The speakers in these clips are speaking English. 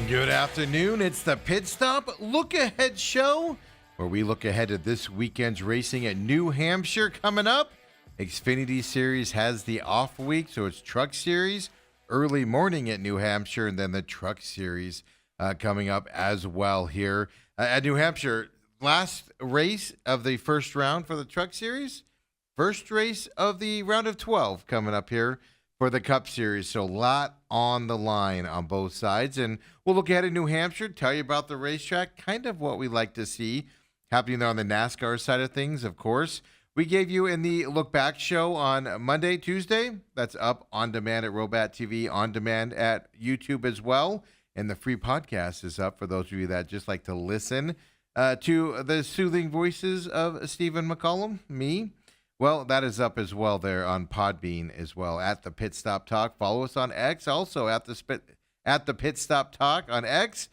Good afternoon. It's the Pit Stop Look Ahead Show, where we look ahead at this weekend's racing at New Hampshire coming up. Xfinity Series has the off week, so it's Truck Series early morning at New Hampshire, and then the Truck Series coming up as well here at New Hampshire. Last race of the first round for the Truck Series, first race of the round of 12 coming up here for the Cup Series. So a lot on the line on both sides. And we'll look ahead at New Hampshire, tell you about the racetrack, kind of what we like to see happening there on the NASCAR side of things, of course. We gave you in the Look Back show on Monday, Tuesday. That's up on demand at Robat TV, on demand at YouTube as well. And the free podcast is up for those of you that just like to listen to the soothing voices of Stephen McCollum, me. Well, that is up as well there on Podbean as well at the Pit Stop Talk. Follow us on X, also at the Pit Stop Talk on X.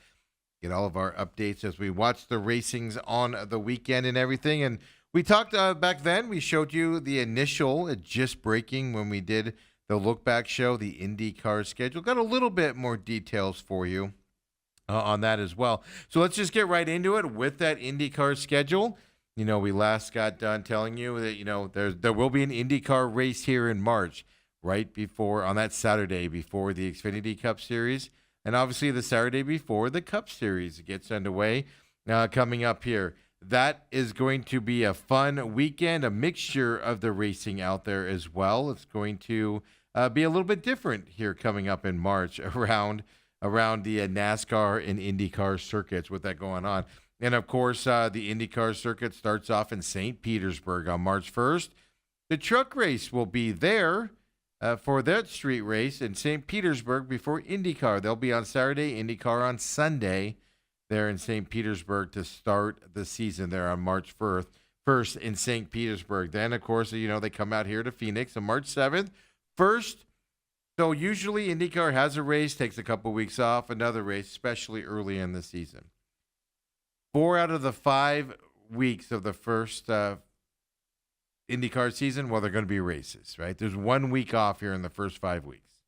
Get all of our updates as we watch the racings on the weekend and everything. And we talked back then, we showed you the initial just breaking when we did the Look Back show, the IndyCar schedule. Got a little bit more details for you on that as well. So let's just get right into it with that IndyCar schedule. You know, we last got done telling you that, you know, there will be an IndyCar race here in March, right before, on that Saturday before the Xfinity Cup Series. And obviously the Saturday before the Cup Series gets underway coming up here. That is going to be a fun weekend, a mixture of the racing out there as well. It's going to be a little bit different here coming up in March around the NASCAR and IndyCar circuits with that going on. And, of course, the IndyCar circuit starts off in St. Petersburg on March 1st. The truck race will be there for that street race in St. Petersburg before IndyCar. They'll be on Saturday, IndyCar on Sunday there in St. Petersburg to start the season there on March 1st in St. Petersburg. Then, of course, you know, they come out here to Phoenix on March 7th. First, so usually IndyCar has a race, takes a couple weeks off, another race, especially early in the season. 4 out of the 5 weeks of the first IndyCar season, well, they're going to be races, right? There's 1 week off here in the first 5 weeks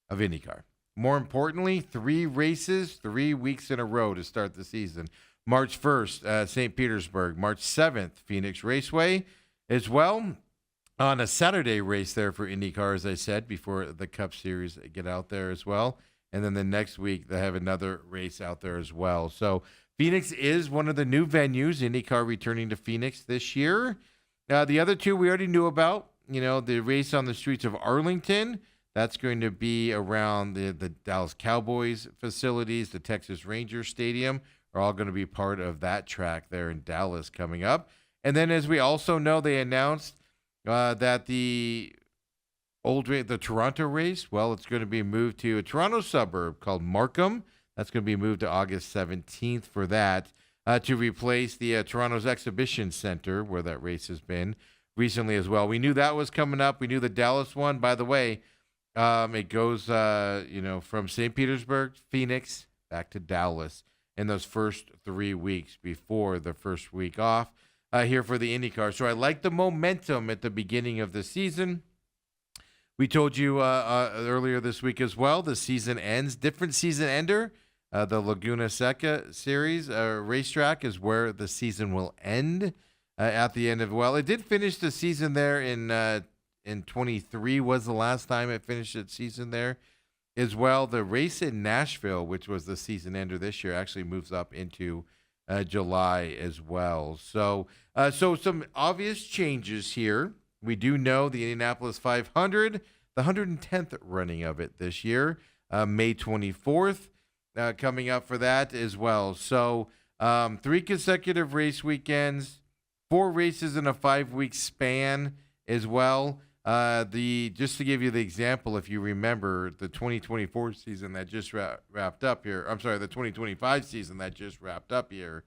of IndyCar. More importantly, 3 races, 3 weeks in a row to start the season. March 1st, St. Petersburg. March 7th, Phoenix Raceway as well. On a Saturday race there for IndyCar, as I said, before the Cup Series get out there as well. And then the next week, they have another race out there as well. So Phoenix is one of the new venues, IndyCar returning to Phoenix this year. The other 2 we already knew about. You know, the race on the streets of Arlington, that's going to be around the Dallas Cowboys facilities. The Texas Rangers Stadium are all going to be part of that track there in Dallas coming up. And then, as we also know, they announced that the Toronto race, well, it's going to be moved to a Toronto suburb called Markham. That's going to be moved to August 17th for that to replace the Toronto's Exhibition Center, where that race has been recently as well. We knew that was coming up. We knew the Dallas one. By the way, it goes, from St. Petersburg, Phoenix, back to Dallas in those first 3 weeks before the first week off here for the IndyCar. So I like the momentum at the beginning of the season. We told you earlier this week as well, the season ends. Different season ender. The Laguna Seca series racetrack is where the season will end at the end of, well, it did finish the season there in 23 was the last time it finished its season there as well. The race in Nashville, which was the season ender this year, actually moves up into July as well. So some obvious changes here. We do know the Indianapolis 500, the 110th running of it this year, May 24th, coming up for that as well. So 3 consecutive race weekends, 4 races in a 5-week span as well. Just to give you the example, if you remember the 2024 season that just wrapped up here, I'm sorry, the 2025 season that just wrapped up here,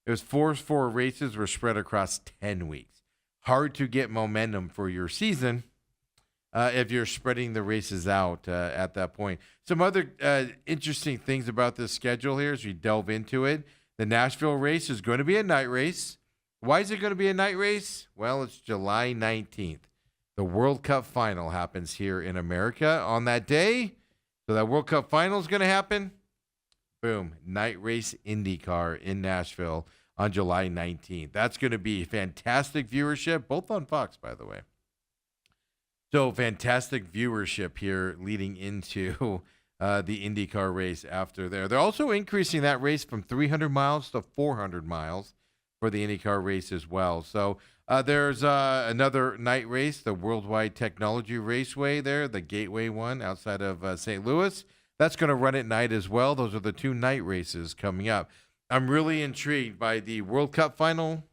it was 4 races were spread across 10 weeks. Hard to get momentum for your season if you're spreading the races out at that point. Some other interesting things about this schedule here as we delve into it. The Nashville race is going to be a night race. Why is it going to be a night race? Well, it's July 19th. The World Cup final happens here in America on that day. So that World Cup final is going to happen boom, night race IndyCar in Nashville on July 19th. That's going to be fantastic viewership, both on Fox, by the way. So fantastic viewership here leading into the IndyCar race after there. They're also increasing that race from 300 miles to 400 miles for the IndyCar race as well. So there's another night race, the Worldwide Technology Raceway there, the Gateway one outside of St. Louis. That's going to run at night as well. Those are the two night races coming up. I'm really intrigued by the World Cup final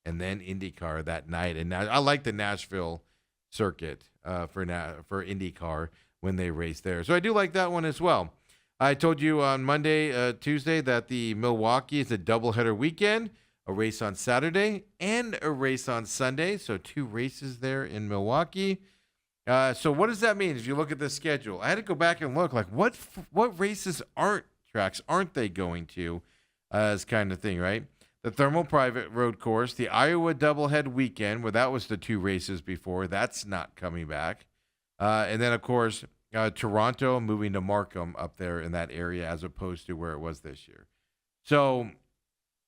and then IndyCar that night. And I like the Nashville circuit for IndyCar when they race there. So I do like that one as well. I told you on Monday, Tuesday, that the Milwaukee is a doubleheader weekend, a race on Saturday and a race on Sunday. So 2 races there in Milwaukee. So what does that mean if you look at the schedule? I had to go back and look, like what races aren't they going to as kind of thing, right? The Thermal Private Road Course, the Iowa Doublehead Weekend, where that was the 2 races before. That's not coming back. And then, of course, Toronto moving to Markham up there in that area as opposed to where it was this year. So,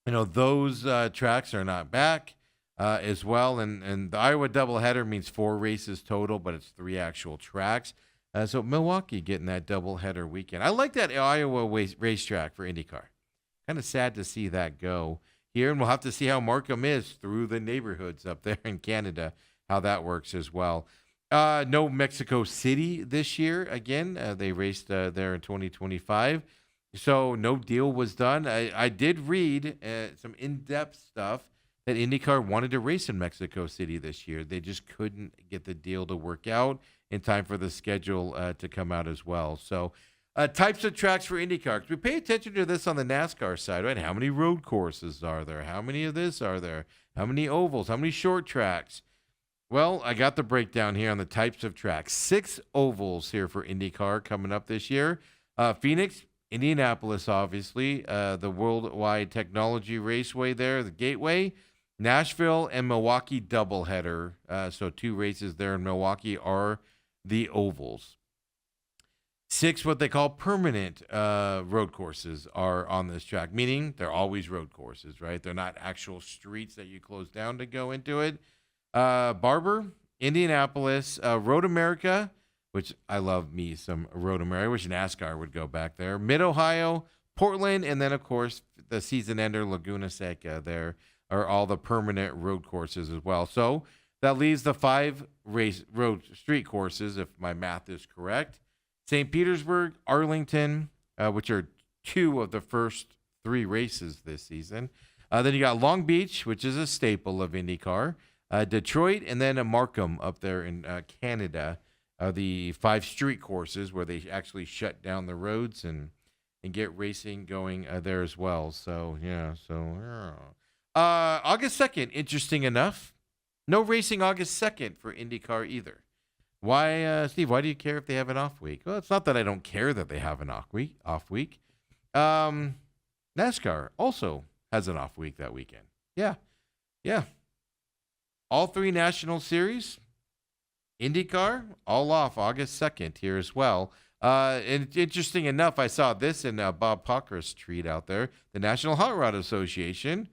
those tracks are not back as well. And the Iowa doubleheader means 4 races total, but it's 3 actual tracks. So Milwaukee getting that doubleheader weekend. I like that Iowa racetrack for IndyCar. Kind of sad to see that go here. And we'll have to see how Markham is through the neighborhoods up there in Canada, how that works as well. No Mexico City this year. Again, they raced there in 2025. So no deal was done. I did read some in-depth stuff that IndyCar wanted to race in Mexico City this year. They just couldn't get the deal to work out in time for the schedule to come out as well. So types of tracks for IndyCar. 'Cause we pay attention to this on the NASCAR side, right? How many road courses are there? How many of this are there? How many ovals? How many short tracks? Well, I got the breakdown here on the types of tracks. 6 ovals here for IndyCar coming up this year. Phoenix, Indianapolis, obviously. The Worldwide Technology Raceway there, the Gateway. Nashville and Milwaukee doubleheader. So 2 races there in Milwaukee are the ovals. 6 what they call permanent road courses are on this track, meaning they're always road courses, right? They're not actual streets that you close down to go into it. Barber, Indianapolis, Road America, which I love me some Road America. I wish NASCAR would go back there. Mid-Ohio, Portland, and then, of course, the season ender Laguna Seca there are all the permanent road courses as well. So that leaves the 5 road street courses, if my math is correct. St. Petersburg, Arlington, which are 2 of the first 3 races this season. Then you got Long Beach, which is a staple of IndyCar. Detroit, and then Markham up there in Canada are the 5 street courses where they actually shut down the roads and get racing going there as well. So, yeah. August 2nd, interesting enough. No racing August 2nd for IndyCar either. Why, Steve, why do you care if they have an off week? Well, it's not that I don't care that they have an off week. NASCAR also has an off week that weekend. Yeah. All 3 national series, IndyCar, all off August 2nd here as well. And interesting enough, I saw this in Bob Pockra's tweet out there. The National Hot Rod Association,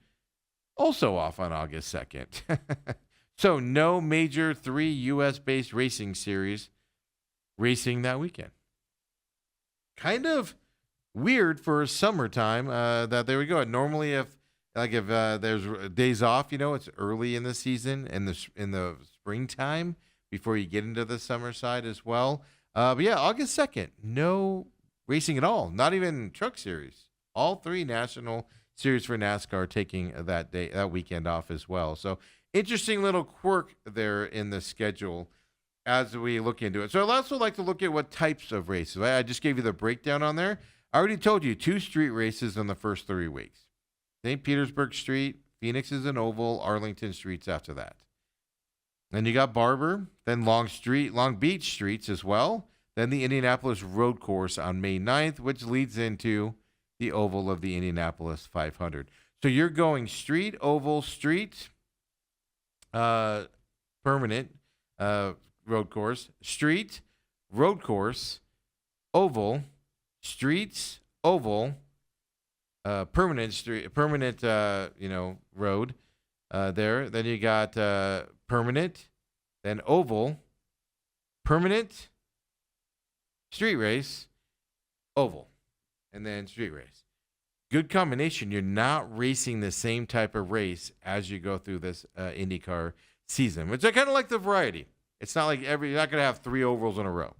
also off on August 2nd. So no major 3 U.S.-based racing series racing that weekend. Kind of weird for summertime that there we go. Normally if there's days off, it's early in the season in the springtime before you get into the summer side as well. But yeah, August 2nd, no racing at all. Not even truck series. All 3 national series for NASCAR taking that weekend off as well. So interesting little quirk there in the schedule as we look into it. So I'd also like to look at what types of races. I just gave you the breakdown on there. I already told you 2 street races in the first 3 weeks. St. Petersburg Street, Phoenix is an oval, Arlington Streets after that. Then you got Barber, then Long Beach Streets as well. Then the Indianapolis Road Course on May 9th, which leads into the oval of the Indianapolis 500. So you're going street, oval, street, permanent road course, street, road course, oval, streets, oval, road there. Then you got permanent, then oval, permanent, street race, oval, and then street race. Good combination. You're not racing the same type of race as you go through this IndyCar season, which I kind of like the variety. It's not like you're not going to have 3 ovals in a row,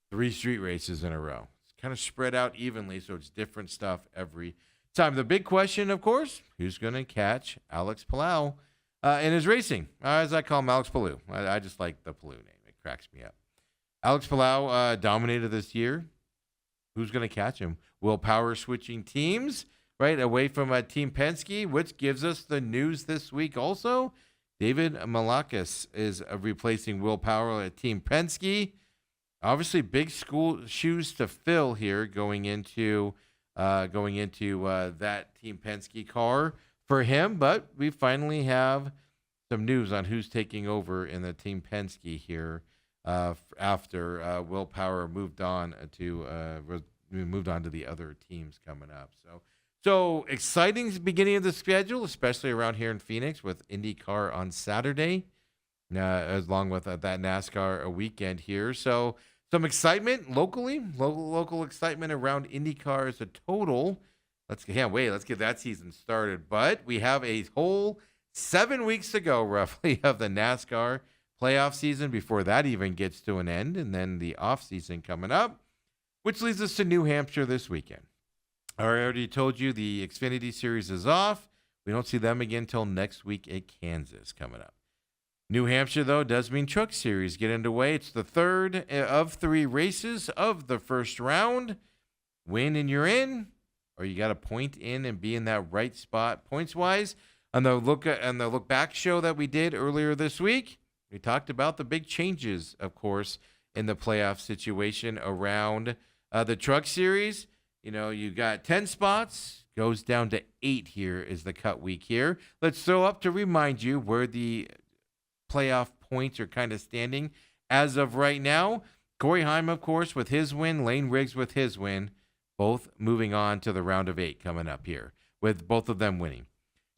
3 street races in a row. It's kind of spread out evenly, so it's different stuff every time. The big question, of course, who's going to catch Alex Palou in his racing? As I call him, Alex Palou. I just like the Palou name. It cracks me up. Alex Palou dominated this year. Who's going to catch him? Will Power switching teams, right, away from Team Penske, which gives us the news this week also. David Malakis is replacing Will Power at Team Penske. Obviously, big shoes to fill here going into that Team Penske car for him. But we finally have some news on who's taking over in the Team Penske here after Will Power moved on to the other teams coming up. So exciting beginning of the schedule, especially around here in Phoenix with IndyCar on Saturday, along with that NASCAR weekend here. So some excitement locally, local excitement around IndyCar as a total. Can't wait. Let's get that season started. But we have a whole 7 weeks to go, roughly, of the NASCAR playoff season before that even gets to an end, and then the off season coming up, which leads us to New Hampshire this weekend. I already told you the Xfinity Series is off. We don't see them again until next week at Kansas coming up. New Hampshire, though, does mean Truck Series get underway. It's the third of 3 races of the first round. Win and you're in, or you got to point in and be in that right spot points-wise. On the look back show that we did earlier this week, we talked about the big changes, of course, in the playoff situation around the Truck Series. You got 10 spots, goes down to 8 here is the cut week here. Let's throw up to remind you where the playoff points are kind of standing as of right now. Corey Heim, of course, with his win. Lane Riggs with his win. Both moving on to the round of 8 coming up here, with both of them winning.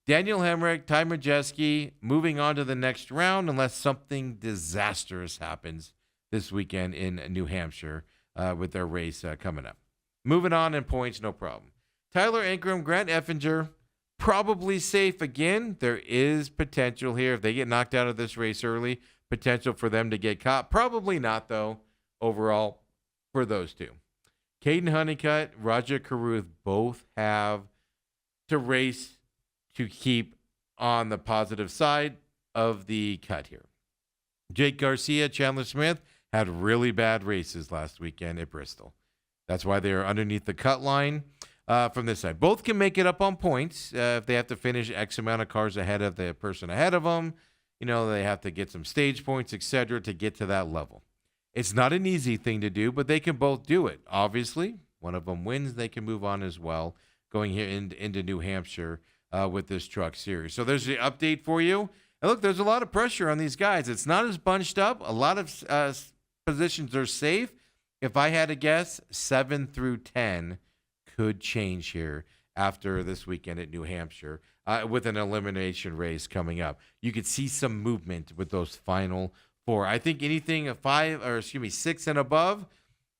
Daniel Hemrick, Ty Majeski moving on to the next round unless something disastrous happens this weekend in New Hampshire with their race coming up. Moving on in points, no problem. Tyler Ankrum, Grant Effinger, probably safe again. There is potential here. If they get knocked out of this race early, potential for them to get caught. Probably not, though, overall, for those two. Caden Honeycutt, Roger Carruth both have to race to keep on the positive side of the cut here. Jake Garcia, Chandler Smith had really bad races last weekend at Bristol. That's why they are underneath the cut line from this side. Both can make it up on points if they have to finish X amount of cars ahead of the person ahead of them. They have to get some stage points, etc., to get to that level. It's not an easy thing to do, but they can both do it. Obviously, one of them wins, they can move on as well, going here into New Hampshire with this Truck Series. So there's the update for you. And look, there's a lot of pressure on these guys. It's not as bunched up. A lot of positions are safe. If I had to guess, 7 through 10 could change here after this weekend at New Hampshire with an elimination race coming up. You could see some movement with those final 4. I think anything 6 and above,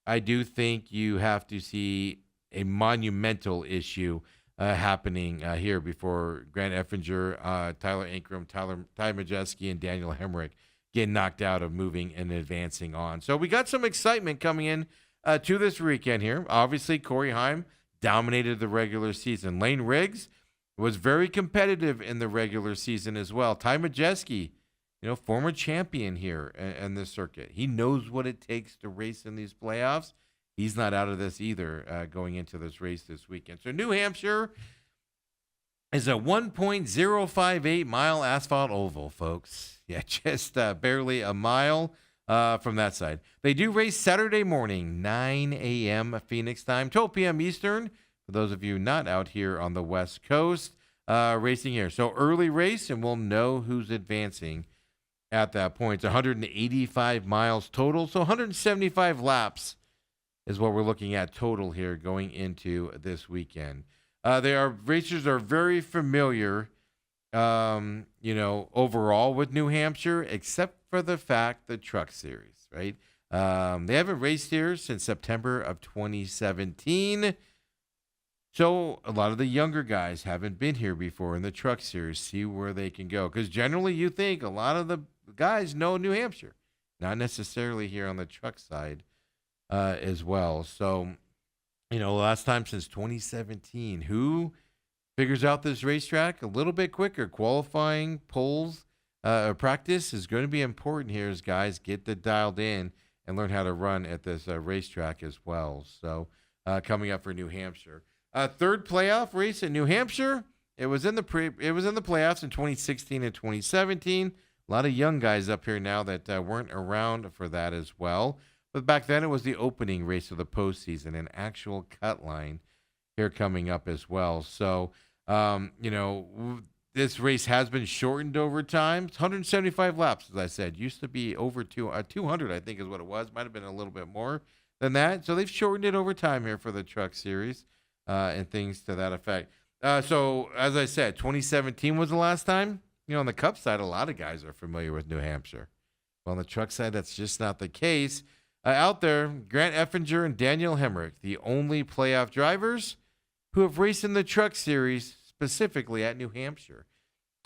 I do think you have to see a monumental issue happening here before Grant Effinger, Tyler Ankrum, Ty Majeski, and Daniel Hemrick get knocked out of moving and advancing on. So we got some excitement coming in to this weekend here. Obviously, Corey Heim dominated the regular season. Lane Riggs was very competitive in the regular season as well. Ty Majeski, former champion here in this circuit. He knows what it takes to race in these playoffs. He's not out of this either going into this race this weekend. So New Hampshire is a 1.058 mile asphalt oval, folks. Yeah, just barely a mile from that side. They do race Saturday morning, 9 a.m. Phoenix time, 12 p.m. Eastern. For those of you not out here on the West Coast, racing here. So early race, and we'll know who's advancing at that point. It's 185 miles total, so 175 laps is what we're looking at total here going into this weekend. Racers are very familiar, overall with New Hampshire, except for the fact the Truck Series, right? They haven't raced here since September of 2017. So a lot of the younger guys haven't been here before in the Truck Series. See where they can go. Because generally you think a lot of the guys know New Hampshire. Not necessarily here on the truck side as well. So, last time since 2017, who figures out this racetrack a little bit quicker? Qualifying, polls, practice is going to be important here as guys get dialed in and learn how to run at this racetrack as well. So coming up for New Hampshire. Third playoff race in New Hampshire. It was in the playoffs in 2016 and 2017. A lot of young guys up here now that weren't around for that as well. But back then it was the opening race of the postseason, an actual cut line here coming up as well. So, this race has been shortened over time. It's 175 laps, as I said. Used to be over 200, I think is what it was. Might have been a little bit more than that. So they've shortened it over time here for the Truck Series and things to that effect. So, as I said, 2017 was the last time. On the Cup side, a lot of guys are familiar with New Hampshire. Well, on the truck side, that's just not the case. Out there, Grant Effinger and Daniel Hemrick, the only playoff drivers who have raced in the Truck Series, specifically at New Hampshire.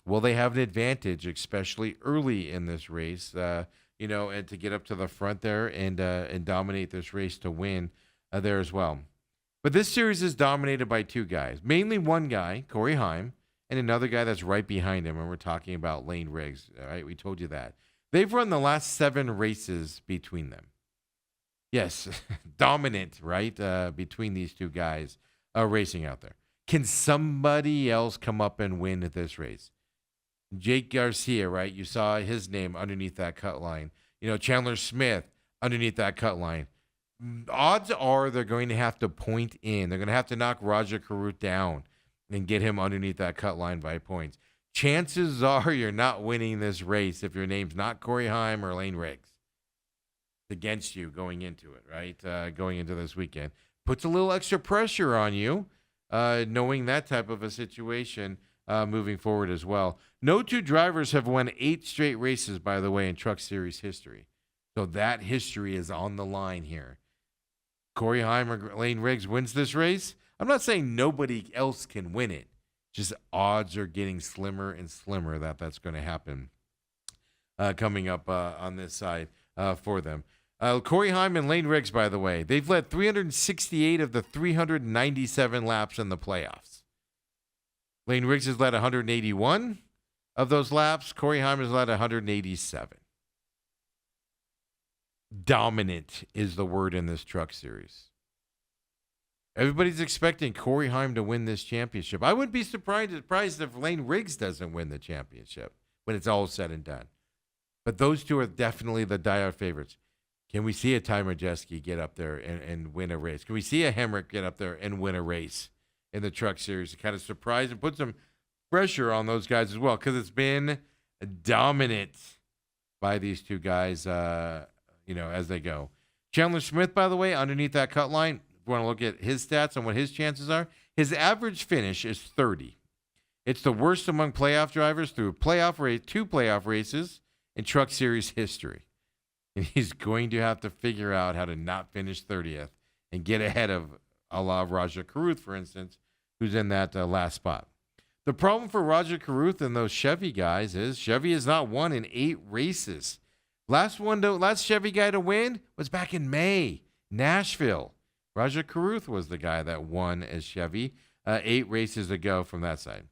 Will they have an advantage, especially early in this race, and to get up to the front there and dominate this race to win there as well. But this series is dominated by two guys, mainly one guy, Corey Heim, and another guy that's right behind him, and we're talking about Lane Riggs. All right, we told you that. They've run the last 7 races between them. Yes, dominant, right, between these two guys racing out there. Can somebody else come up and win this race? Jake Garcia, right? You saw his name underneath that cut line. Chandler Smith underneath that cut line. Odds are they're going to have to point in. They're going to have to knock Roger Carruth down and get him underneath that cut line by points. Chances are you're not winning this race if your name's not Corey Heim or Lane Riggs. It's against you going into it, right? Going into this weekend. Puts a little extra pressure on you, knowing that type of a situation moving forward as well. No two drivers have won 8 straight races, by the way, in Truck Series history. So that history is on the line here. Corey Heim or Lane Riggs wins this race. I'm not saying nobody else can win it. Just odds are getting slimmer and slimmer that's going to happen coming up on this side for them. Corey Heim and Lane Riggs, by the way, they've led 368 of the 397 laps in the playoffs. Lane Riggs has led 181 of those laps. Corey Heim has led 187. Dominant is the word in this Truck Series. Everybody's expecting Corey Heim to win this championship. I wouldn't be surprised if Lane Riggs doesn't win the championship when it's all said and done. But those two are definitely the dire favorites. Can we see a Ty Majeski get up there and win a race? Can we see a Hemrick get up there and win a race in the Truck Series to kind of surprise and put some pressure on those guys as well? Because it's been dominant by these two guys, as they go. Chandler Smith, by the way, underneath that cut line, if you want to look at his stats and what his chances are, his average finish is 30. It's the worst among playoff drivers through two playoff races in Truck Series history. And he's going to have to figure out how to not finish 30th and get ahead of a la Roger Carruth, for instance, who's in that last spot. The problem for Roger Carruth and those Chevy guys is Chevy has not won in 8 races. Last Chevy guy to win was back in May, Nashville. Roger Carruth was the guy that won as Chevy 8 races ago from that side.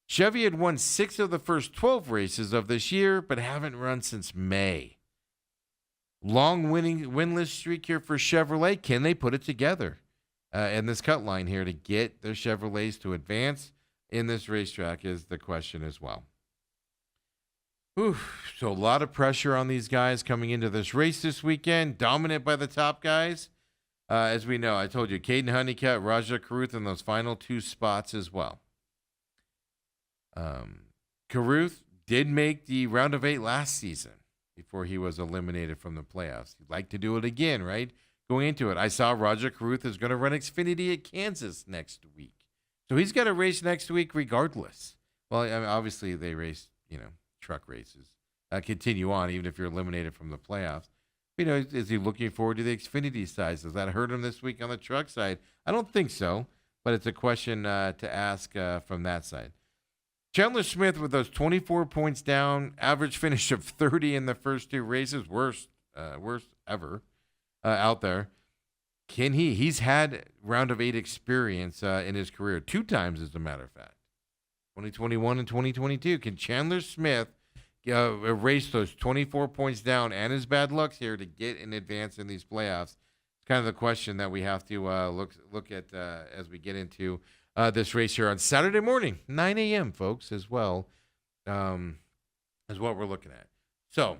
Chevy had won 6 of the first 12 races of this year, but haven't run since May. Long winless streak here for Chevrolet. Can they put it together in this cut line here to get their Chevrolets to advance in this racetrack is the question as well. So a lot of pressure on these guys coming into this race this weekend. Dominant by the top guys. As we know, I told you, Caden Honeycutt, Raja Carruth in those final 2 spots as well. Carruth did make the round of 8 last season before he was eliminated from the playoffs. He'd like to do it again, right? Going into it. I saw Raja Carruth is going to run Xfinity at Kansas next week. So he's got a race next week regardless. Well, I mean, obviously they race, truck races. Continue on, even if you're eliminated from the playoffs. Is he looking forward to the Xfinity side? Does that hurt him this week on the truck side? I don't think so, but it's a question to ask from that side. Chandler Smith with those 24 points down, average finish of 30 in the first two races, worst ever out there. Can he? He's had round of 8 experience in his career 2 times, as a matter of fact, 2021 and 2022. Can Chandler Smith erase those 24 points down and his bad lucks here to get in advance in these playoffs? It's kind of the question that we have to look at as we get into this race here on Saturday morning, 9 a.m., folks, as well, is what we're looking at. So,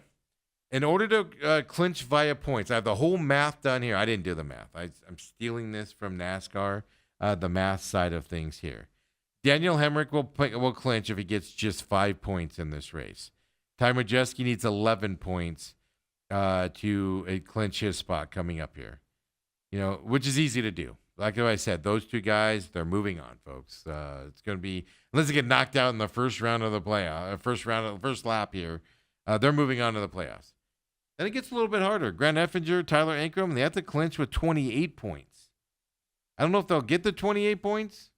in order to clinch via points, I have the whole math done here. I didn't do the math. I'm stealing this from NASCAR, the math side of things here. Daniel Hemrick will clinch if he gets just 5 points in this race. Ty Majeski needs 11 points to clinch his spot coming up here, which is easy to do. Like I said, those 2 guys, they're moving on, folks. It's going to be, unless they get knocked out in the first round of the playoff, first lap here, they're moving on to the playoffs. Then it gets a little bit harder. Grant Effinger, Tyler Ankrum, they have to clinch with 28 points. I don't know if they'll get the 28 points.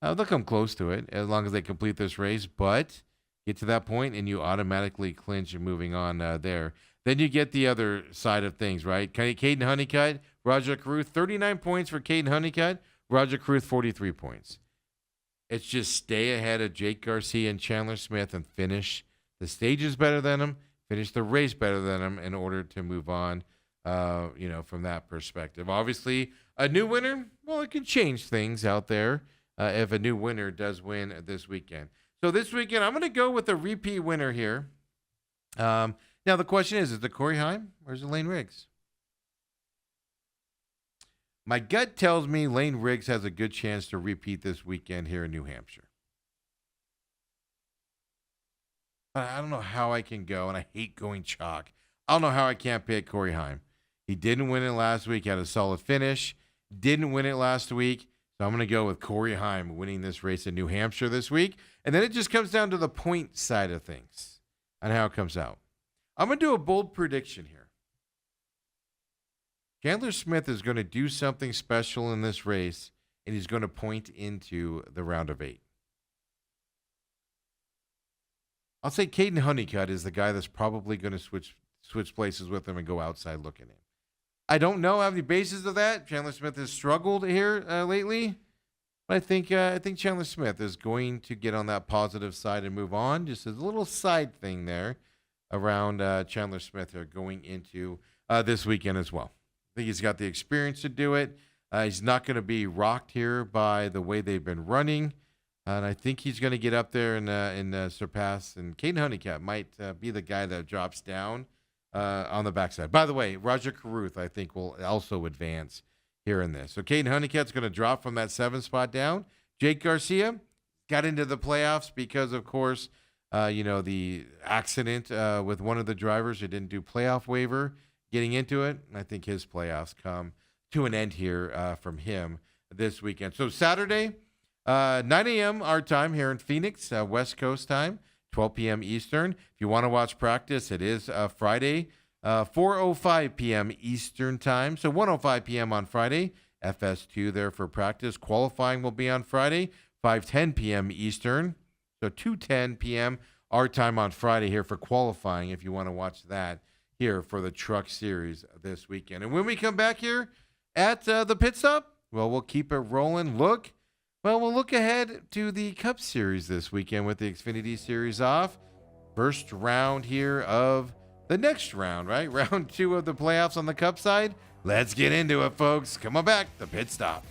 They'll come close to it as long as they complete this race, but get to that point and you automatically clinch and moving on there. Then you get the other side of things, right? Caden Honeycutt, Roger Caruth, 39 points for Caden Honeycutt. Roger Caruth, 43 points. It's just stay ahead of Jake Garcia and Chandler Smith and finish the stages better than them, finish the race better than them in order to move on, from that perspective. Obviously, a new winner, well, it can change things out there if a new winner does win this weekend. So this weekend, I'm going to go with a repeat winner here. Now, the question is it Corey Heim or is it Lane Riggs? My gut tells me Lane Riggs has a good chance to repeat this weekend here in New Hampshire. But I don't know how I can go, and I hate going chalk. I don't know how I can't pick Corey Heim. He didn't win it last week, had a solid finish. Didn't win it last week, so I'm going to go with Corey Heim winning this race in New Hampshire this week. And then it just comes down to the point side of things and how it comes out. I'm going to do a bold prediction here. Chandler Smith is going to do something special in this race, and he's going to point into the round of 8. I'll say Caden Honeycutt is the guy that's probably going to switch places with him and go outside looking in. I don't know how many bases of that. Chandler Smith has struggled here lately, but I think Chandler Smith is going to get on that positive side and move on. Just as a little side thing there around Chandler Smith here going into this weekend as well. I think he's got the experience to do it. He's not going to be rocked here by the way they've been running. And I think he's going to get up there and surpass. And Caden Honeycutt might be the guy that drops down on the backside. By the way, Roger Caruth, I think, will also advance here in this. So Caden Honeycutt's going to drop from that 7 spot down. Jake Garcia got into the playoffs because, of course, the accident with one of the drivers who didn't do playoff waiver getting into it. I think his playoffs come to an end here from him this weekend. So Saturday, 9 a.m. our time here in Phoenix, West Coast time, 12 p.m. Eastern. If you want to watch practice, it is Friday, 4:05 p.m. Eastern time. So 1:05 p.m. on Friday, FS2 there for practice. Qualifying will be on Friday, 5:10 p.m. Eastern. So 2:10 p.m. our time on Friday here for qualifying if you want to watch that here for the Truck Series this weekend. And when we come back here at the pit stop, well, we'll keep it rolling. We'll look ahead to the Cup Series this weekend with the Xfinity Series off. First round here of the next round, right? Round 2 of the playoffs on the Cup side. Let's get into it, folks. Come on back, the pit stop.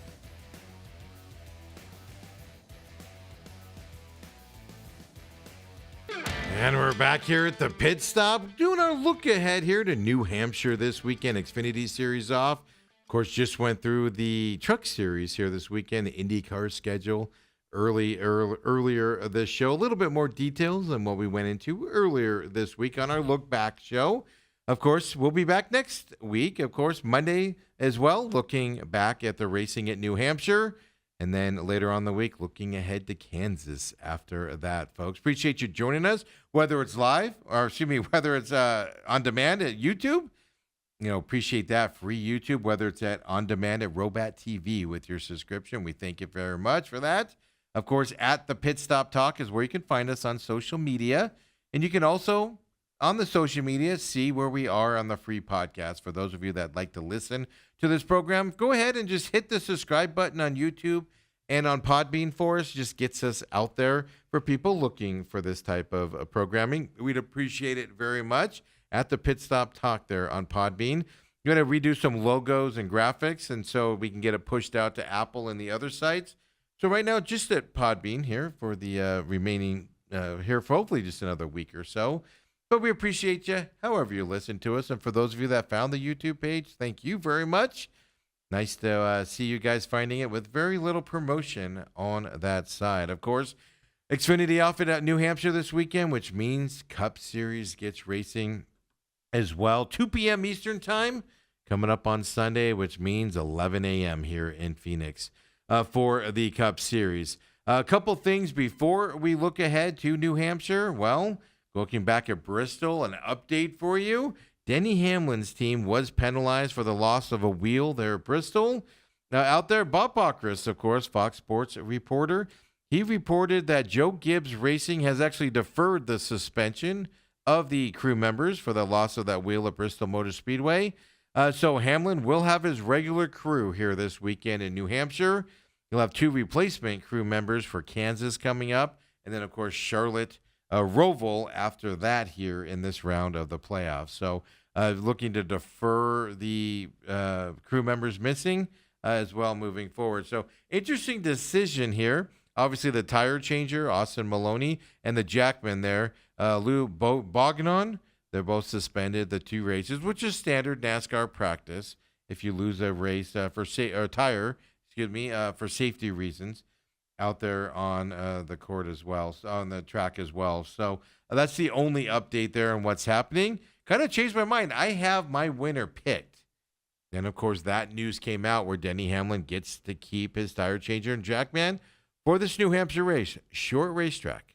And we're back here at the pit stop, doing our look ahead here to New Hampshire this weekend. Xfinity Series off. Of course, just went through the Truck Series here this weekend, the IndyCar schedule earlier this show. A little bit more details than what we went into earlier this week on our Look Back show. Of course, we'll be back next week. Of course, Monday as well, looking back at the racing at New Hampshire. And then later on the week, looking ahead to Kansas after that, folks. Appreciate you joining us, whether it's live or, whether it's on demand at YouTube. Appreciate that. Free YouTube, whether it's on demand at Robat TV with your subscription. We thank you very much for that. Of course, at the Pit Stop Talk is where you can find us on social media. And you can also, on the social media, see where we are on the free podcast. For those of you that like to listen to this program, go ahead and just hit the subscribe button on YouTube and on Podbean for us. Just gets us out there for people looking for this type of programming. We'd appreciate it very much. At the Pit Stop Talk there on Podbean. You're going to redo some logos and graphics, and so we can get it pushed out to Apple and the other sites. So right now, just at Podbean here for the remaining, here for hopefully just another week or so. But we appreciate you however you listen to us. And for those of you that found the YouTube page, thank you very much. Nice to see you guys finding it with very little promotion on that side. Of course, Xfinity outfit at New Hampshire this weekend, which means Cup Series gets racing as well. 2 p.m. Eastern time coming up on Sunday, which means 11 a.m. here in Phoenix for the Cup Series. A couple things before we look ahead to New Hampshire. Well, looking back at Bristol, an update for you. Denny Hamlin's team was penalized for the loss of a wheel there at Bristol. Now, out there, Bob Bockrus, of course, Fox Sports reporter, he reported that Joe Gibbs Racing has actually deferred the suspension of the crew members for the loss of that wheel at Bristol Motor Speedway. So Hamlin will have his regular crew here this weekend in New Hampshire. He'll have 2 replacement crew members for Kansas coming up. And then, of course, Charlotte Roval after that here in this round of the playoffs. So looking to defer the crew members missing as well moving forward. So interesting decision here. Obviously, the tire changer, Austin Maloney, and the Jackman there, Lou Bognon, they're both suspended the 2 races, which is standard NASCAR practice if you lose a race for safety reasons out there on the court as well, on the track as well. So that's the only update there on what's happening. Kind of changed my mind. I have my winner picked. And, of course, that news came out where Denny Hamlin gets to keep his tire changer and Jackman for this New Hampshire race. Short racetrack.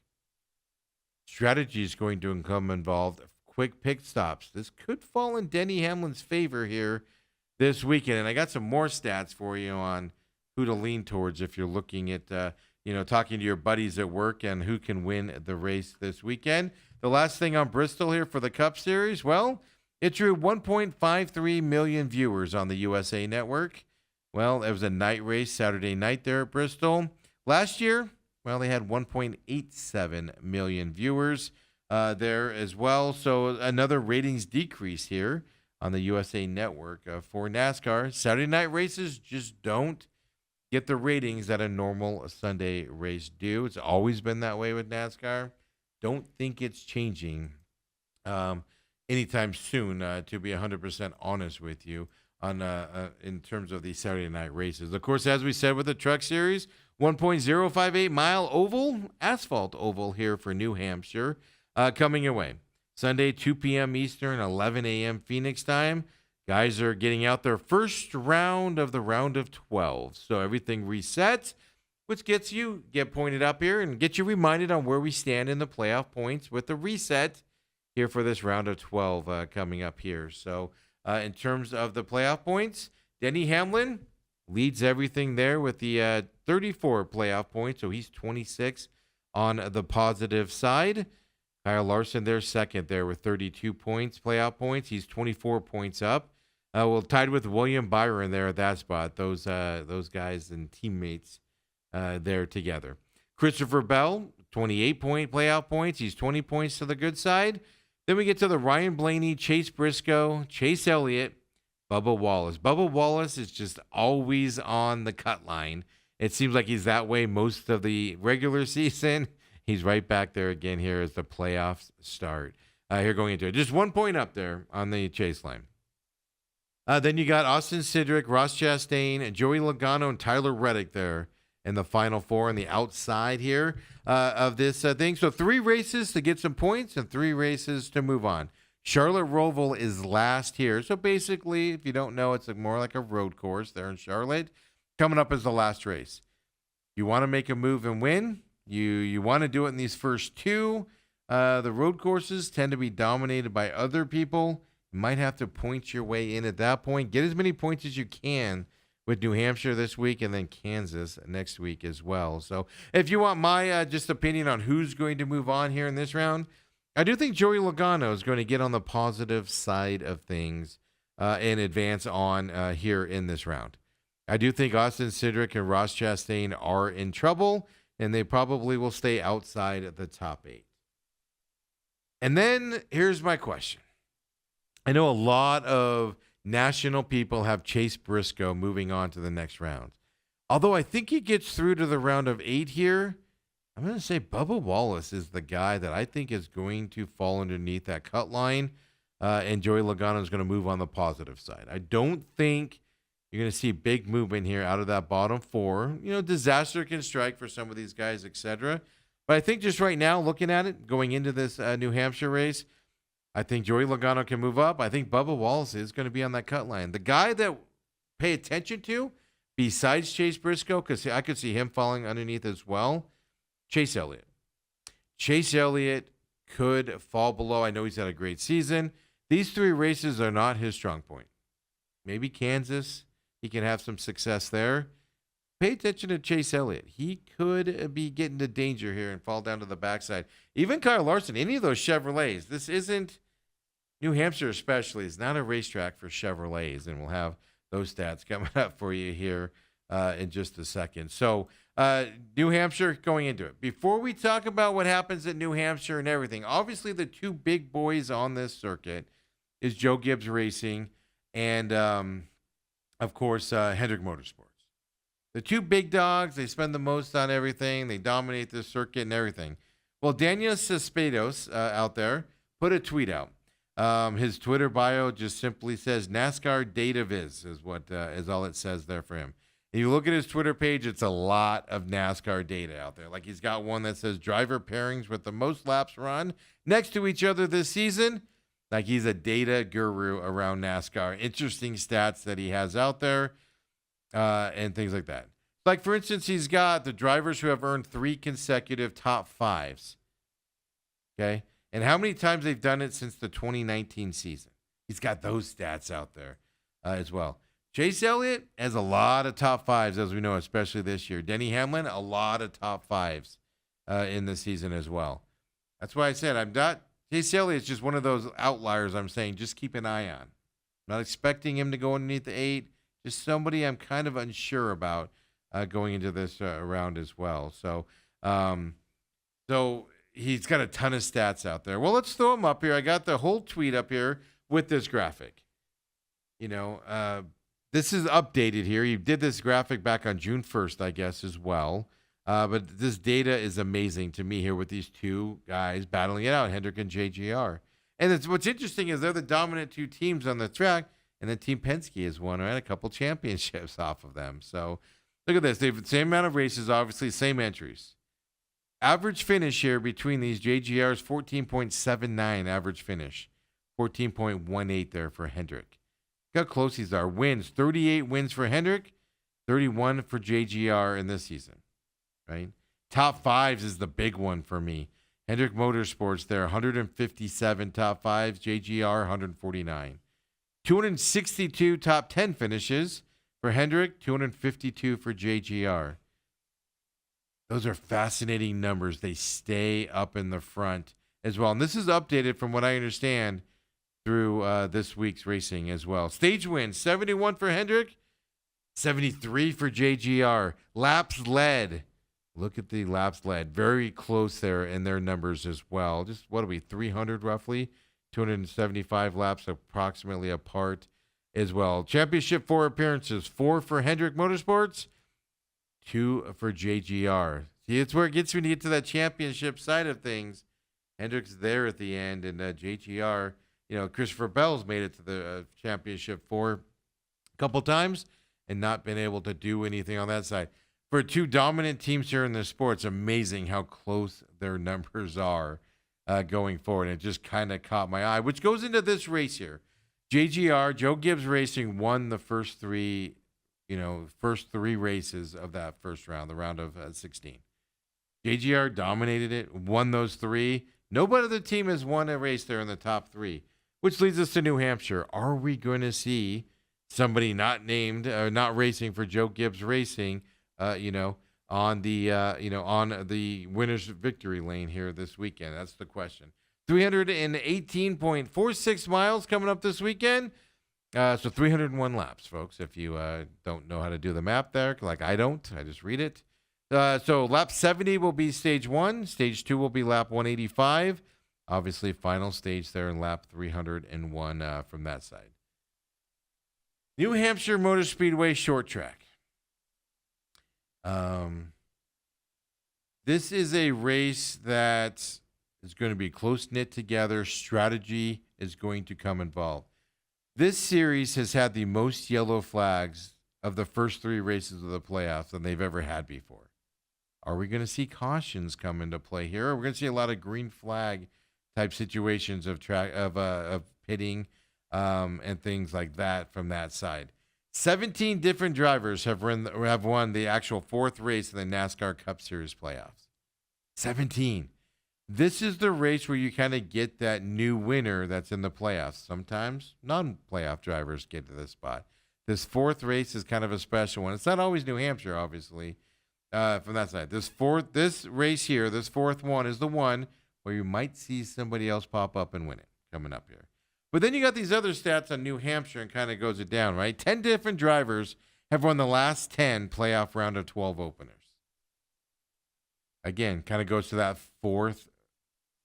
Strategy is going to become involved. Quick pit stops. This could fall in Denny Hamlin's favor here this weekend. And I got some more stats for you on who to lean towards if you're looking at, talking to your buddies at work and who can win the race this weekend. The last thing on Bristol here for the Cup Series, well, it drew 1.53 million viewers on the USA Network. Well, it was a night race Saturday night there at Bristol. Last year, well, they had 1.87 million viewers there as well. So another ratings decrease here on the USA Network for NASCAR. Saturday night races just don't get the ratings that a normal Sunday race do. It's always been that way with NASCAR. Don't think it's changing anytime soon, to be 100% honest with you, on in terms of the Saturday night races. Of course, as we said with the Truck Series, 1.058 mile oval, asphalt oval here for New Hampshire, coming your way. Sunday, 2 p.m. Eastern, 11 a.m. Phoenix time. Guys are getting out their first round of the round of 12. So everything resets, which gets you get pointed up here and get you reminded on where we stand in the playoff points with the reset here for this round of 12 coming up here. So in terms of the playoff points, Denny Hamlin leads everything there with the 34 playoff points. So he's 26 on the positive side. Kyle Larson there second there with 32 points, playoff points. He's 24 points up. Tied with William Byron there at that spot. Those guys and teammates there together. Christopher Bell, 28-point playoff points. He's 20 points to the good side. Then we get to the Ryan Blaney, Chase Briscoe, Chase Elliott, Bubba Wallace. Bubba Wallace is just always on the cut line. It seems like he's that way most of the regular season. He's right back there again here as the playoffs start. Here going into it. Just 1 point up there on the chase line. Then you got Austin Cindric, Ross Chastain, Joey Logano, and Tyler Reddick there in the final 4 on the outside here of this thing. So 3 races to get some points and 3 races to move on. Charlotte Roval is last here. So basically, if you don't know, it's more like a road course there in Charlotte. Coming up as the last race. You want to make a move and win. You want to do it in these first two. The road courses tend to be dominated by other people. You might have to point your way in at that point. Get as many points as you can with New Hampshire this week and then Kansas next week as well. So if you want my just opinion on who's going to move on here in this round, I do think Joey Logano is going to get on the positive side of things and advance on here in this round. I do think Austin Cindric and Ross Chastain are in trouble, and they probably will stay outside of the top 8. And then here's my question. I know a lot of national people have Chase Briscoe moving on to the next round. Although I think he gets through to the round of 8 here, I'm going to say Bubba Wallace is the guy that I think is going to fall underneath that cut line, and Joey Logano is going to move on the positive side. I don't think you're going to see big movement here out of that bottom 4. Disaster can strike for some of these guys, etc. But I think just right now, looking at it, going into this New Hampshire race, I think Joey Logano can move up. I think Bubba Wallace is going to be on that cut line. The guy that pay attention to, besides Chase Briscoe, because I could see him falling underneath as well, Chase Elliott. Chase Elliott could fall below. I know he's had a great season. These 3 races are not his strong point. Maybe Kansas, he can have some success there. Pay attention to Chase Elliott. He could be getting to danger here and fall down to the backside. Even Kyle Larson, any of those Chevrolets. This isn't, New Hampshire especially, is not a racetrack for Chevrolets, and we'll have those stats coming up for you here in just a second. So New Hampshire going into it. Before we talk about what happens at New Hampshire and everything, obviously the 2 big boys on this circuit is Joe Gibbs Racing and, of course, Hendrick Motorsports. The 2 big dogs, they spend the most on everything. They dominate the circuit and everything. Well, Daniel Cespedos out there put a tweet out. His Twitter bio just simply says NASCAR data viz is what is all it says there for him. If you look at his Twitter page, it's a lot of NASCAR data out there. Like he's got one that says driver pairings with the most laps run next to each other this season. Like he's a data guru around NASCAR. Interesting stats that he has out there and things like that. Like, for instance, he's got the drivers who have earned 3 consecutive top 5s. Okay? And how many times they've done it since the 2019 season. He's got those stats out there as well. Chase Elliott has a lot of top 5s, as we know, especially this year. Denny Hamlin, a lot of top 5s in the season as well. That's why I said Chase Elliott's just one of those outliers I'm saying just keep an eye on. I'm not expecting him to go underneath the 8. Just somebody I'm kind of unsure about going into this round as well. So he's got a ton of stats out there. Well, let's throw him up here. I got the whole tweet up here with this graphic. This is updated here. He did this graphic back on June 1st, I guess, as well. But this data is amazing to me here with these 2 guys battling it out, Hendrick and JGR. And what's interesting is they're the dominant 2 teams on the track, and then Team Penske has won a couple championships off of them. So look at this. They have the same amount of races, obviously, same entries. Average finish here between these JGRs, 14.79 average finish. 14.18 there for Hendrick. Look how close these are. Wins, 38 wins for Hendrick, 31 for JGR in this season. Right? Top 5s is the big one for me. Hendrick Motorsports there, 157 top 5s, JGR 149. 262 top 10 finishes for Hendrick, 252 for JGR. Those are fascinating numbers. They stay up in the front as well. And this is updated from what I understand through this week's racing as well. Stage wins, 71 for Hendrick, 73 for JGR. Laps led. Look at the laps led. Very close there in their numbers as well. Just, 300 roughly? 275 laps approximately apart as well. Championship 4 appearances. 4 for Hendrick Motorsports, 2 for JGR. See, it's where it gets when you get to that championship side of things. Hendrick's there at the end, and JGR, Christopher Bell's made it to the championship 4 a couple times and not been able to do anything on that side. For 2 dominant teams here in the sport, it's amazing how close their numbers are going forward. And it just kind of caught my eye, which goes into this race here. JGR, Joe Gibbs Racing, won the first 3 first three races of that first round, the round of 16. JGR dominated it, won those three. No other team has won a race there in the top three, which leads us to New Hampshire. Are we going to see somebody not named, not racing for Joe Gibbs Racing, on the winner's victory lane here this weekend? That's the question. 318.46 miles coming up this weekend. So 301 laps, folks, if you don't know how to do the map there, like I don't. I just read it. So lap 70 will be stage 1. Stage 2 will be lap 185. Obviously, final stage there in lap 301 from that side. New Hampshire Motor Speedway short track. This is a race that is going to be close-knit together. Strategy is going to come involved. This series has had the most yellow flags of the first three races of the playoffs than they've ever had before. Are we going to see cautions come into play here? Or we're going to see a lot of green flag type situations of pitting and things like that from that side. 17 different drivers have won the actual fourth race in the NASCAR Cup Series playoffs. 17. This is the race where you kind of get that new winner that's in the playoffs. Sometimes non-playoff drivers get to this spot. This fourth race is kind of a special one. It's not always New Hampshire, obviously, from that side. This race here, this fourth one, is the one where you might see somebody else pop up and win it coming up here. But then you got these other stats on New Hampshire and kind of goes it down, right? 10 different drivers have won the last 10 playoff round of 12 openers. Again, kind of goes to that fourth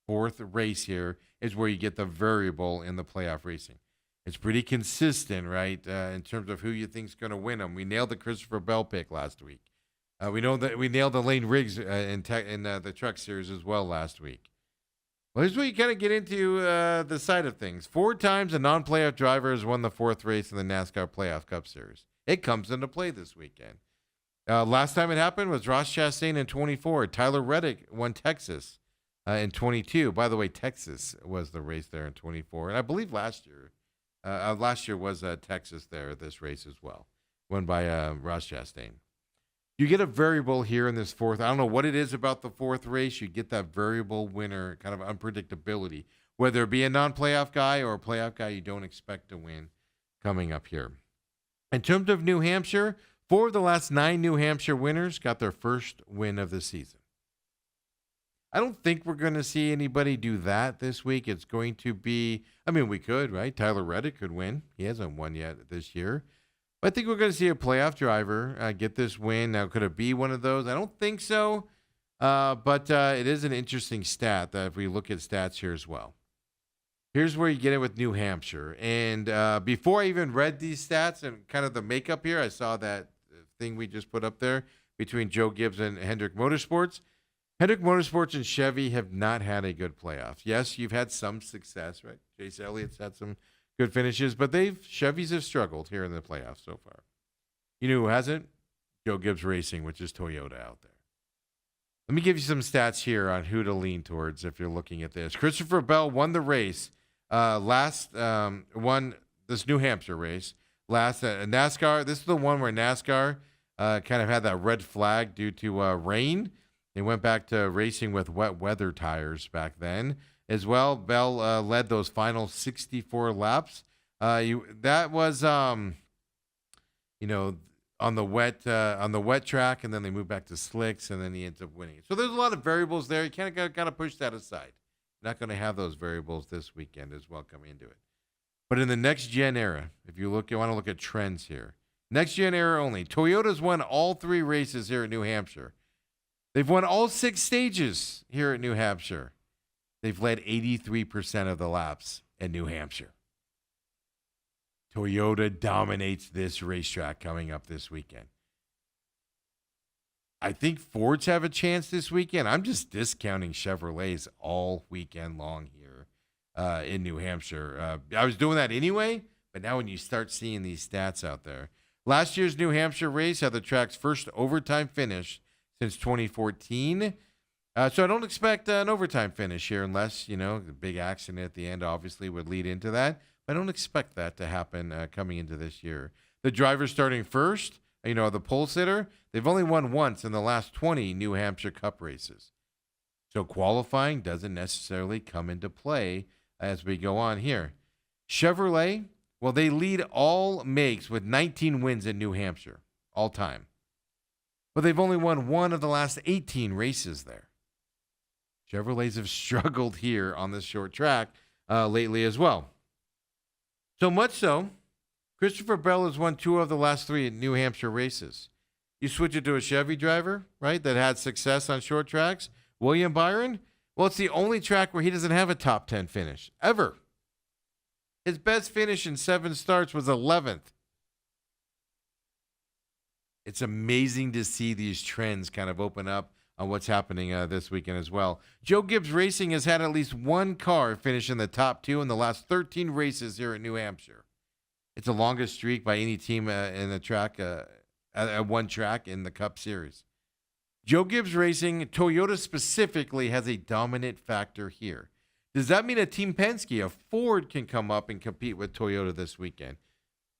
race here is where you get the variable in the playoff racing. It's pretty consistent, right, in terms of who you think's going to win them. We nailed the Christopher Bell pick last week. We know that we nailed the Lane Riggs in the Truck Series as well last week. Well, here's where you kind of get into the side of things. 4 times a non-playoff driver has won the fourth race in the NASCAR Playoff Cup Series. It comes into play this weekend. Last time it happened was Ross Chastain in 24. Tyler Reddick won Texas in 22. By the way, Texas was the race there in 24. And I believe last year was Texas there, this race as well, won by Ross Chastain. You get a variable here in this fourth. I don't know what it is about the fourth race. You get that variable winner kind of unpredictability, whether it be a non-playoff guy or a playoff guy you don't expect to win coming up here. In terms of New Hampshire, 4 of the last 9 New Hampshire winners got their first win of the season. I don't think we're going to see anybody do that this week. It's going to be, we could, right? Tyler Reddick could win. He hasn't won yet this year. But I think we're going to see a playoff driver get this win. Now, could it be one of those? I don't think so. But it is an interesting stat that if we look at stats here as well. Here's where you get it with New Hampshire. And before I even read these stats and kind of the makeup here, I saw that thing we just put up there between Joe Gibbs and Hendrick Motorsports. Hendrick Motorsports and Chevy have not had a good playoff. Yes, you've had some success, right? Chase Elliott's had some good finishes, but Chevys have struggled here in the playoffs so far. You know who hasn't? Joe Gibbs Racing, which is Toyota out there. Let me give you some stats here on who to lean towards if you're looking at this. Christopher Bell won the race won this New Hampshire race. NASCAR, this is the one where NASCAR kind of had that red flag due to rain. They went back to racing with wet weather tires back then. As well, Bell led those final 64 laps. That was, on the wet track, and then they moved back to slicks, and then he ends up winning. So there's a lot of variables there. You kind of push that aside. You're not going to have those variables this weekend as well coming into it. But in the next gen era, if you want to look at trends here, next gen era only. Toyota's won all 3 races here at New Hampshire. They've won all 6 stages here at New Hampshire. They've led 83% of the laps in New Hampshire. Toyota dominates this racetrack coming up this weekend. I think Fords have a chance this weekend. I'm just discounting Chevrolets all weekend long here in New Hampshire. I was doing that anyway, but now when you start seeing these stats out there. Last year's New Hampshire race had the track's first overtime finish since 2014. So I don't expect an overtime finish here unless, the big accident at the end obviously would lead into that. But I don't expect that to happen coming into this year. The driver starting first the pole sitter, they've only won once in the last 20 New Hampshire Cup races. So qualifying doesn't necessarily come into play as we go on here. Chevrolet, well, they lead all makes with 19 wins in New Hampshire, all time. But they've only won one of the last 18 races there. Chevrolets have struggled here on this short track lately as well. So much so, Christopher Bell has won 2 of the last 3 New Hampshire races. You switch it to a Chevy driver, right, that had success on short tracks. William Byron, well, it's the only track where he doesn't have a top 10 finish, ever. His best finish in 7 starts was 11th. It's amazing to see these trends kind of open up on what's happening this weekend as well. Joe Gibbs Racing has had at least one car finish in the top 2 in the last 13 races here in New Hampshire. It's the longest streak by any team in the track, at one track in the Cup Series. Joe Gibbs Racing, Toyota specifically, has a dominant factor here. Does that mean a Team Penske, a Ford, can come up and compete with Toyota this weekend?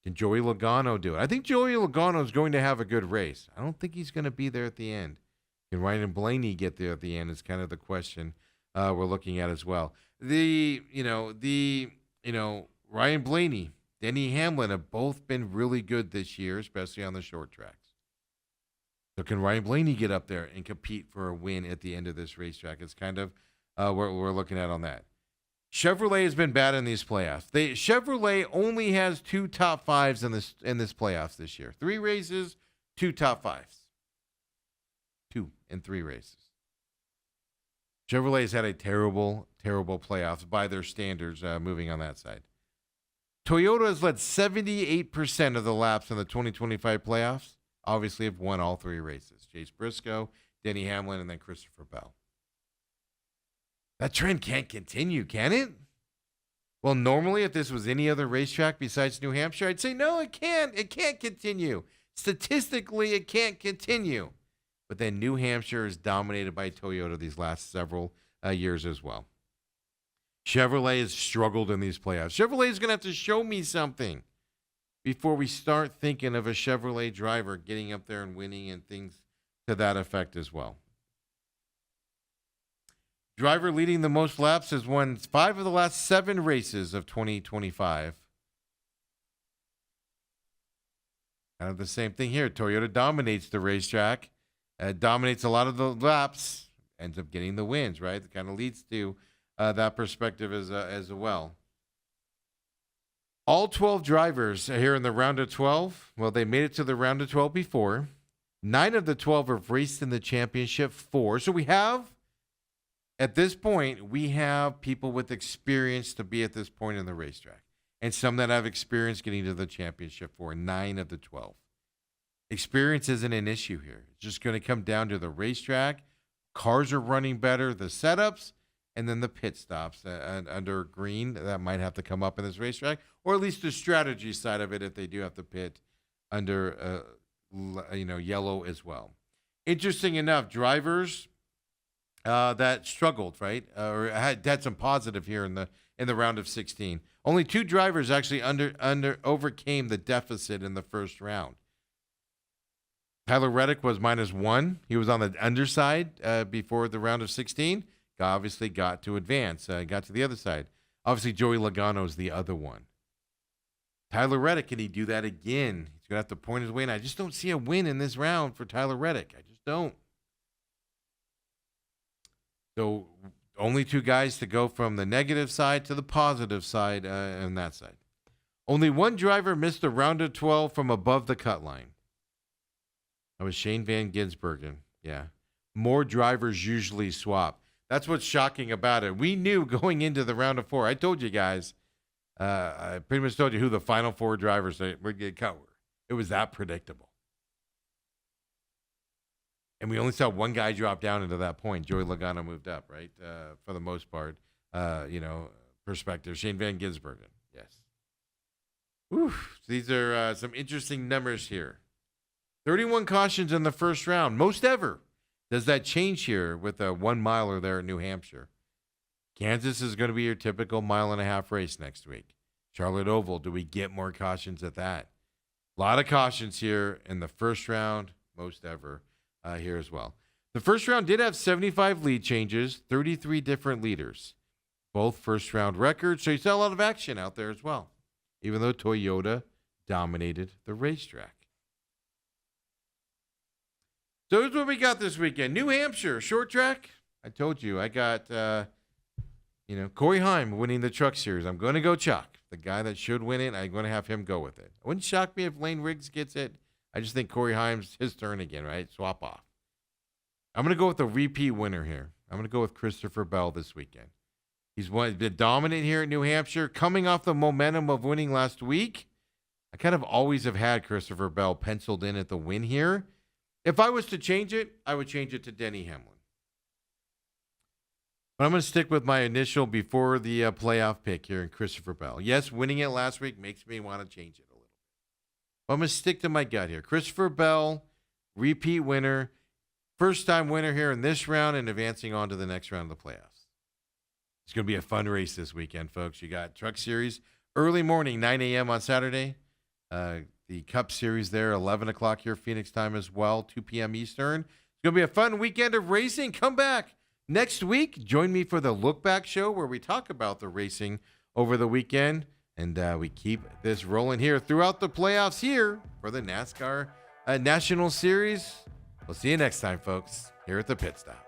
Can Joey Logano do it? I think Joey Logano is going to have a good race. I don't think he's going to be there at the end. Can Ryan Blaney get there at the end is kind of the question we're looking at as well. Ryan Blaney, Denny Hamlin have both been really good this year, especially on the short tracks. So can Ryan Blaney get up there and compete for a win at the end of this racetrack? It's kind of what we're looking at on that. Chevrolet has been bad in these playoffs. Chevrolet only has 2 top 5s in this playoffs this year. 3 races, 2 top 5s. 2 in 3 races. Chevrolet's had a terrible, terrible playoffs by their standards moving on that side. Toyota has led 78% of the laps in the 2025 playoffs. Obviously have won all 3 races. Chase Briscoe, Denny Hamlin, and then Christopher Bell. That trend can't continue, can it? Well, normally if this was any other racetrack besides New Hampshire, I'd say, no, it can't. It can't continue. Statistically, it can't continue. But then New Hampshire is dominated by Toyota these last several years as well. Chevrolet has struggled in these playoffs. Chevrolet is going to have to show me something before we start thinking of a Chevrolet driver getting up there and winning and things to that effect as well. Driver leading the most laps has won 5 of the last 7 races of 2025. Kind of the same thing here. Toyota dominates the racetrack, dominates a lot of the laps, ends up getting the wins, right? It kind of leads to that perspective as well. All 12 drivers here in the round of 12, well, they made it to the round of 12 before. 9 of the 12 have raced in the championship 4. So we have, at this point, we have people with experience to be at this point in the racetrack. And some that have experience getting to the championship 4, 9 of the 12. Experience isn't an issue here. It's just going to come down to the racetrack. Cars are running better, the setups, and then the pit stops under green that might have to come up in this racetrack, or at least the strategy side of it if they do have to pit under yellow as well. Interesting enough, drivers that struggled, right, or had some positive here in the round of 16. Only 2 drivers actually overcame the deficit in the first round. Tyler Reddick was -1. He was on the underside before the round of 16. Obviously got to advance, got to the other side. Obviously, Joey Logano is the other one. Tyler Reddick, can he do that again? He's going to have to point his way in. I just don't see a win in this round for Tyler Reddick. I just don't. So only 2 guys to go from the negative side to the positive side on that side. Only 1 driver missed the round of 12 from above the cut line. That was Shane Van Gisbergen. Yeah. More drivers usually swap. That's what's shocking about it. We knew going into the round of 4. I told you guys. I pretty much told you who the final 4 drivers would get cut were. It was that predictable. And we only saw 1 guy drop down into that point. Joey Logano moved up, right? For the most part, perspective. Shane Van Gisbergen, yes. Oof, these are some interesting numbers here. 31 cautions in the first round, most ever. Does that change here with a 1 miler there in New Hampshire? Kansas is going to be your typical 1.5 mile race next week. Charlotte Oval, do we get more cautions at that? A lot of cautions here in the first round, most ever here as well. The first round did have 75 lead changes, 33 different leaders. Both first round records, so you saw a lot of action out there as well, even though Toyota dominated the racetrack. So here's what we got this weekend. New Hampshire, short track. I told you, I got, Corey Heim winning the Truck Series. I'm going to go Chuck. The guy that should win it, I'm going to have him go with it. It wouldn't shock me if Lane Riggs gets it. I just think Corey Heim's his turn again, right? Swap off. I'm going to go with the repeat winner here. I'm going to go with Christopher Bell this weekend. He's been dominant here at New Hampshire, coming off the momentum of winning last week. I kind of always have had Christopher Bell penciled in at the win here. If I was to change it, I would change it to Denny Hamlin. But I'm going to stick with my initial before the playoff pick here in Christopher Bell. Yes, winning it last week makes me want to change it a little. But I'm going to stick to my gut here. Christopher Bell, repeat winner, first-time winner here in this round and advancing on to the next round of the playoffs. It's going to be a fun race this weekend, folks. You got Truck Series early morning, 9 a.m. on Saturday. The Cup Series there, 11 o'clock here, Phoenix time as well, 2 p.m. Eastern. It's going to be a fun weekend of racing. Come back next week. Join me for the Look Back Show where we talk about the racing over the weekend. And we keep this rolling here throughout the playoffs here for the NASCAR National Series. We'll see you next time, folks, here at the Pit Stop.